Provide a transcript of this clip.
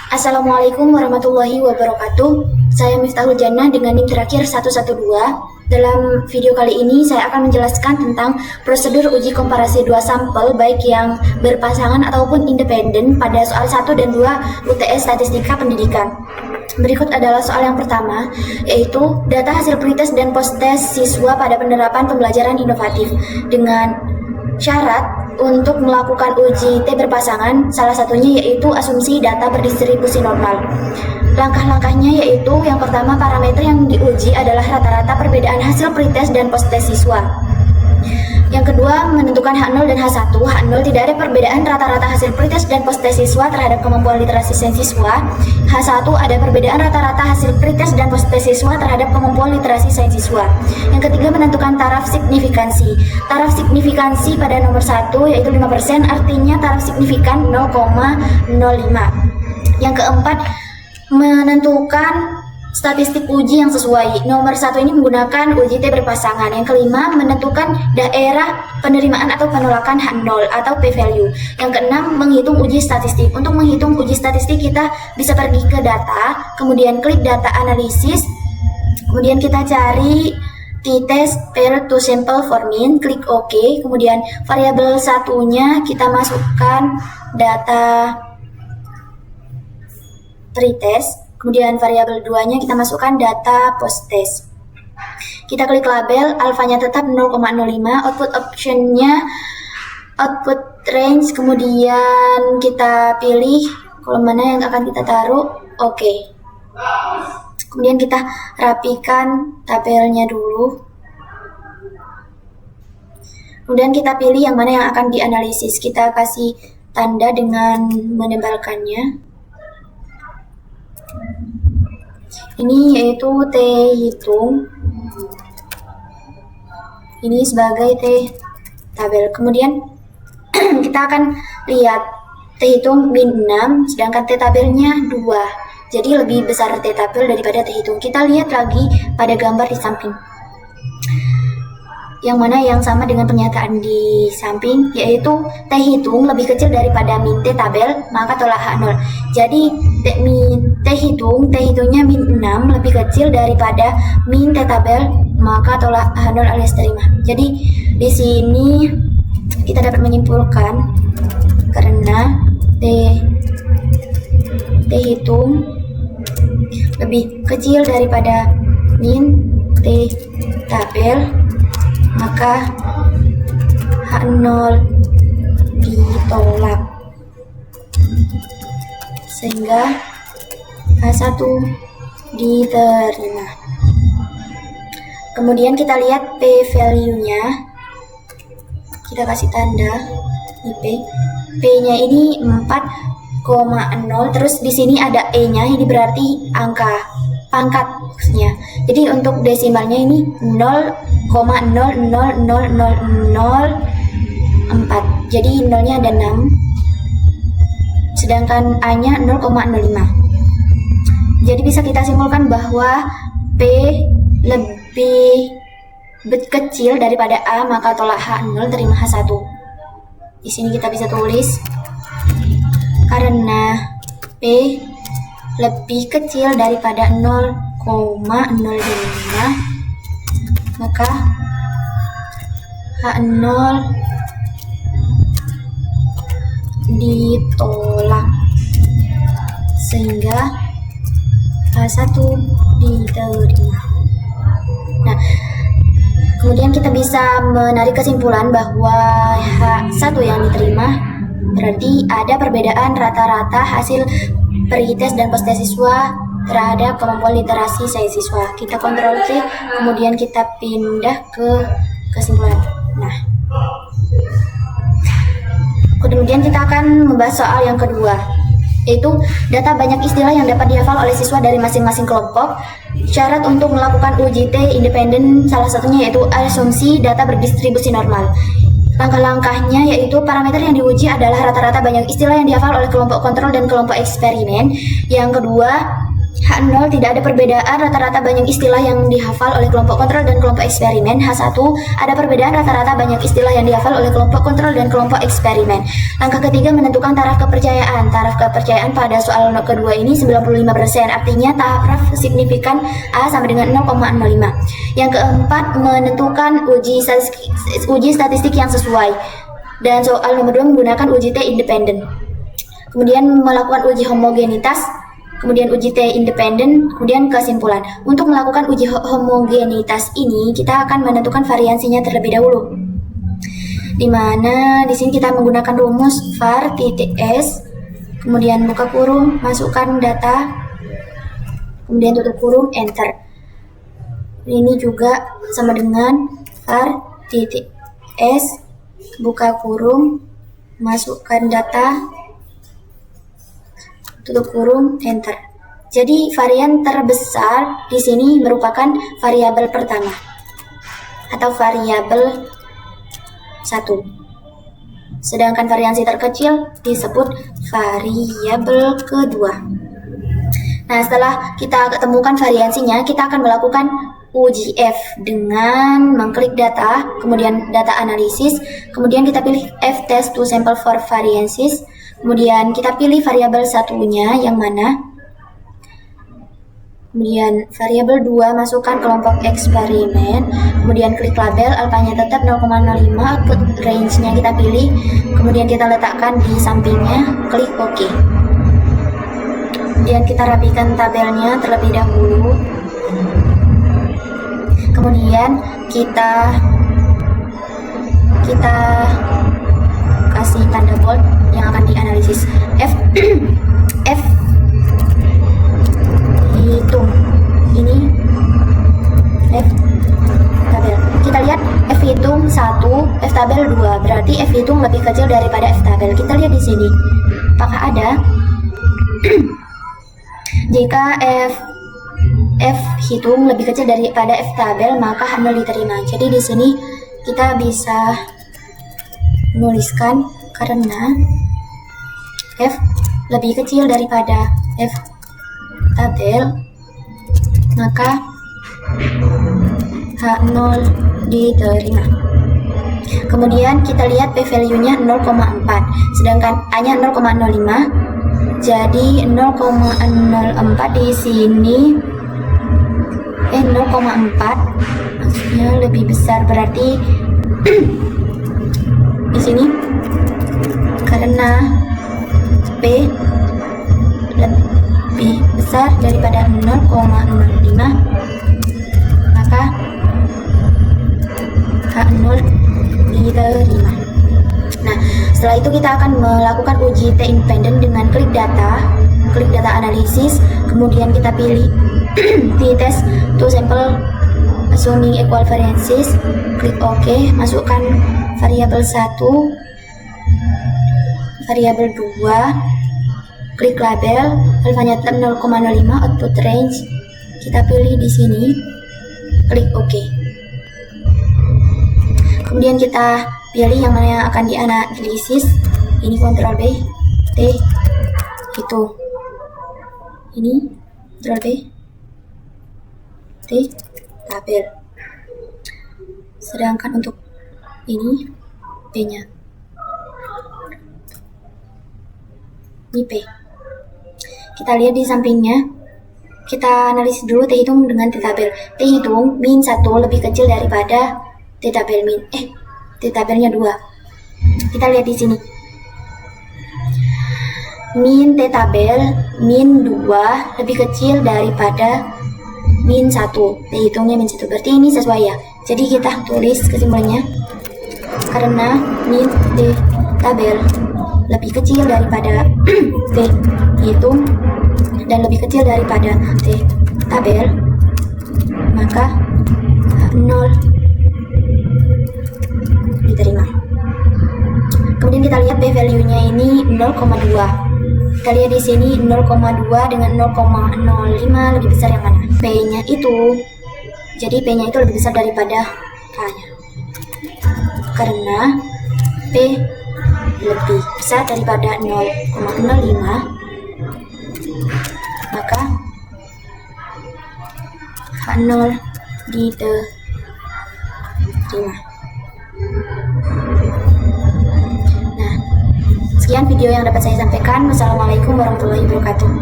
Assalamualaikum warahmatullahi wabarakatuh. Saya Miftahul Jannah dengan NIM terakhir 112. Dalam video kali ini saya akan menjelaskan tentang prosedur uji komparasi dua sampel baik yang berpasangan ataupun independen pada soal 1 dan 2 UTS Statistika Pendidikan. Berikut adalah soal yang pertama, yaitu data hasil pretest dan post-test siswa pada penerapan pembelajaran inovatif dengan syarat untuk melakukan uji T berpasangan, salah satunya yaitu asumsi data berdistribusi normal. Langkah-langkahnya yaitu yang pertama, parameter yang diuji adalah rata-rata perbedaan hasil pretest dan post-test siswa. Yang kedua, menentukan H0 dan H1. H0 tidak ada perbedaan rata-rata hasil pretest dan post-test siswa terhadap kemampuan literasi sains siswa. H1 ada perbedaan rata-rata hasil pretest dan post-test siswa terhadap kemampuan literasi sains siswa. Yang ketiga, menentukan taraf signifikansi. Taraf signifikansi pada nomor 1 yaitu 5%, artinya taraf signifikan 0,05. Yang keempat, menentukan statistik uji yang sesuai. Nomor 1 ini menggunakan uji T berpasangan. Yang kelima, menentukan daerah penerimaan atau penolakan H0 atau p-value. Yang keenam, menghitung uji statistik. Untuk menghitung uji statistik kita bisa pergi ke data, kemudian klik data analisis, kemudian kita cari t-test pair to sample for mean, klik OK, kemudian variabel satunya kita masukkan data pretest. Kemudian variabel 2-nya kita masukkan data post-test. Kita klik label, alfanya tetap 0,05, output optionnya output range, kemudian kita pilih kolom mana yang akan kita taruh, oke. Kemudian kita rapikan tabelnya dulu. Kemudian kita pilih yang mana yang akan dianalisis, kita kasih tanda dengan menebalkannya. Ini yaitu T hitung, ini sebagai T tabel. Kemudian kita akan lihat T hitung min 6, sedangkan T tabelnya 2. Jadi lebih besar T tabel daripada T hitung. Kita lihat lagi pada gambar di samping, yang mana yang sama dengan pernyataan di samping, yaitu T hitung lebih kecil daripada min T tabel, maka tolak H0. Jadi T hitungnya min 6 lebih kecil daripada min T tabel, maka tolak H0 alias terima. Jadi di sini kita dapat menyimpulkan karena T hitung lebih kecil daripada min T tabel, maka H0 ditolak, sehingga H1 diterima. Kemudian kita lihat p-value-nya, kita kasih tanda IP. P-nya ini 4,0, terus di sini ada E-nya, ini berarti angka pangkat maksudnya. Jadi untuk desimalnya ini 0,000004. Jadi nolnya ada 6, sedangkan A-nya 0,05. Jadi bisa kita simpulkan bahwa P lebih kecil daripada A, maka tolak H0 terima H1. Di sini kita bisa tulis karena P lebih kecil daripada 0,05, maka H0 ditolak, sehingga H1 diterima. Nah, kemudian kita bisa menarik kesimpulan bahwa H1 yang diterima berarti ada perbedaan rata-rata hasil pretest dan post-test siswa terhadap kemampuan literasi sains siswa. Kita kontrol C, kemudian kita pindah ke kesimpulan. Nah, kemudian kita akan membahas soal yang kedua, yaitu data banyak istilah yang dapat dihafal oleh siswa dari masing-masing kelompok. Syarat untuk melakukan uji T independen salah satunya yaitu asumsi data berdistribusi normal. Langkah-langkahnya yaitu parameter yang diuji adalah rata-rata banyak istilah yang dihafal oleh kelompok kontrol dan kelompok eksperimen. Yang kedua, H0 tidak ada perbedaan, rata-rata banyak istilah yang dihafal oleh kelompok kontrol dan kelompok eksperimen. H1 ada perbedaan, rata-rata banyak istilah yang dihafal oleh kelompok kontrol dan kelompok eksperimen. Langkah ketiga menentukan taraf kepercayaan. Taraf kepercayaan pada soal kedua ini 95%, artinya taraf signifikan A sama dengan 0,05. Yang keempat menentukan uji statistik yang sesuai. Dan soal nomor 2 menggunakan uji T independen. Kemudian melakukan uji homogenitas, kemudian uji T independen, kemudian kesimpulan. Untuk melakukan uji homogenitas ini, kita akan menentukan variansinya terlebih dahulu. Di mana di sini kita menggunakan rumus var titik s, kemudian buka kurung, masukkan data, kemudian tutup kurung, enter. Ini juga sama dengan var titik s, buka kurung, masukkan data, tutup kurung, enter. Jadi varian terbesar di sini merupakan variabel pertama atau variabel 1. Sedangkan variansi terkecil disebut variabel kedua. Nah, setelah kita ketemukan variansinya, kita akan melakukan uji F dengan mengklik data, kemudian data analisis, kemudian kita pilih F test to sample for variances. Kemudian kita pilih variabel satunya yang mana. Kemudian variabel 2 masukkan kelompok eksperimen. Kemudian klik label, alfanya tetap 0,05, output range-nya kita pilih. Kemudian kita letakkan di sampingnya, klik OK. Kemudian kita rapikan tabelnya terlebih dahulu. Kemudian kita kasih tanda bold yang akan dianalisis. F hitung ini F tabel. Kita lihat F hitung 1, F tabel 2. Berarti F hitung lebih kecil daripada F tabel. Kita lihat di sini. Apakah ada? Jika F hitung lebih kecil daripada F tabel, maka H0 diterima. Jadi di sini kita bisa menuliskan karena F lebih kecil daripada F tabel, maka H0 diterima. Kemudian kita lihat p-value-nya 0,4, sedangkan A-nya 0,05. Jadi 0,04 di sini 0,4 maksudnya lebih besar, berarti di sini karena P lebih besar daripada 0,05, maka H0 diterima. Nah, setelah itu kita akan melakukan uji T independen dengan klik data analisis, kemudian kita pilih t-test to sample assuming equal variances, klik OK, masukkan variabel 1, variabel 2, klik label, alfanya 0,05, output range, kita pilih di sini, klik OK. Kemudian kita pilih yang mana yang akan dianalisis, ini Ctrl B, T, itu, ini Ctrl B, T, tabel. Sedangkan untuk ini P-nya, ini P. Kita lihat di sampingnya, kita analisis dulu T hitung dengan T tabel. T hitung min 1 lebih kecil daripada T tabel min T tabelnya 2. Kita lihat di sini, min T tabel min 2 lebih kecil daripada min 1. T hitungnya min 1, berarti ini sesuai ya. Jadi kita tulis kesimpulannya, karena min T tabel lebih kecil daripada T hitung dan lebih kecil daripada T tabel, maka 0 diterima. Kemudian kita lihat p-value-nya ini 0,2. Kita lihat di sini 0,2 dengan 0,05 lebih besar yang mana? P-nya itu. Jadi P-nya itu lebih besar daripada K-nya. Karena P lebih besar daripada 0,05, maka hak 0 diterima. Nah, sekian video yang dapat saya sampaikan. Wassalamualaikum warahmatullahi wabarakatuh.